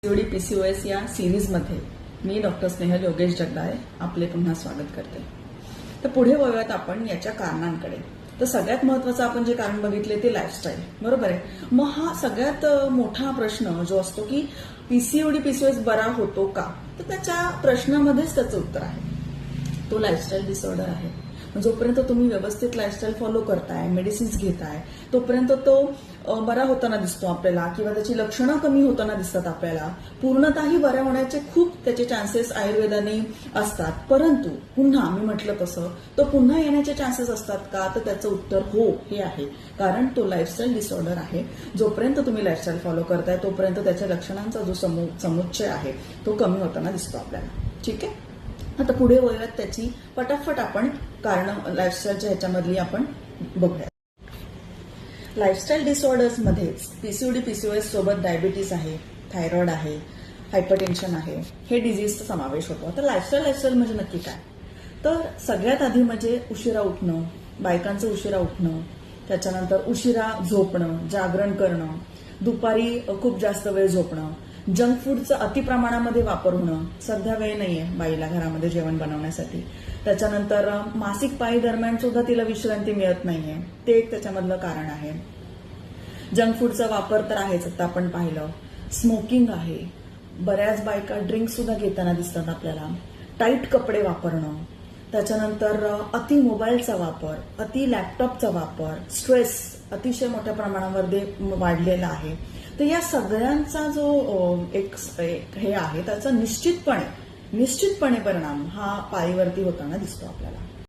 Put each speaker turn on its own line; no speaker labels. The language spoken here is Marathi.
सीओडी पीसीओएस या सिरीजमध्ये मी डॉक्टर स्नेहल योगेश जगदाळे आपले पुन्हा स्वागत करते. तर पुढे वळूयात आपण याच्या कारणांकडे. तर सगळ्यात महत्वाचं आपण जे कारण बघितले ते लाईफस्टाईल, बरोबर आहे. मग हा सगळ्यात मोठा प्रश्न जो असतो की पीसीओडी पीसीओएस बरा होतो का, तर त्याच्या प्रश्नामध्येच त्याचं उत्तर आहे. तो लाईफस्टाईल डिसऑर्डर आहे. जोपर्यंत तुम्ही व्यवस्थित लाईफस्टाईल फॉलो करताय, मेडिसिन्स घेताय, तोपर्यंत तो बरा होताना दिसतो आपल्याला, किंवा त्याची लक्षणं कमी होताना दिसतात आपल्याला. पूर्णतःही बऱ्या होण्याचे खूप त्याचे चान्सेस आयुर्वेदाने असतात. परंतु पुन्हा मी म्हटलं तसं तो पुन्हा येण्याचे चान्सेस असतात का, तर त्याचं उत्तर हो हे आहे. कारण तो लाईफस्टाईल डिसऑर्डर आहे. जोपर्यंत तुम्ही लाईफस्टाईल फॉलो करताय तोपर्यंत त्याच्या लक्षणांचा जो समुच्चय आहे तो कमी होताना दिसतो आपल्याला. ठीक आहे. आता पुढे वळूयात त्याची पटापट आपण कारण लाईफस्टाईलच्या ह्याच्यामधली आपण बघूया. लाईफस्टाईल डिसऑर्डर्समध्येच पीसीओडी पीसीओएस सोबत डायबिटीस आहे, थायरॉइड आहे, हायपरटेन्शन आहे, हे डिझीजचा समावेश होतो. आता लाईफस्टाईल म्हणजे नक्की काय, तर सगळ्यात आधी म्हणजे उशिरा उठणं, बायकांचं उशिरा उठणं, त्याच्यानंतर उशिरा झोपणं, जागरण करणं, दुपारी खूप जास्त वेळ झोपणं, जंक फूडचा अतिप्रमाणामध्ये वापर होणं, सध्या वेळ नाहीये बाईला घरामध्ये जेवण बनवण्यासाठी, त्याच्यानंतर मासिक पाळी दरम्यान सुद्धा तिला विश्रांती मिळत नाहीये, ते एक त्याच्यामधलं कारण आहे. जंक फूडचा वापर तर आहेच, आता आपण पाहिलं. स्मोकिंग आहे, बऱ्याच बायका ड्रिंक सुद्धा घेताना दिसतात आपल्याला. टाईट कपडे वापरणं, त्याच्यानंतर अति मोबाईलचा वापर, अति लॅपटॉपचा वापर, स्ट्रेस अतिशय मोठ्या प्रमाणामध्ये वाढलेला आहे. तर या सगळ्यांचा जो एक हे आहे त्याचा निश्चितपणे परिणाम हा पाळीवरती होताना दिसतो आपल्याला.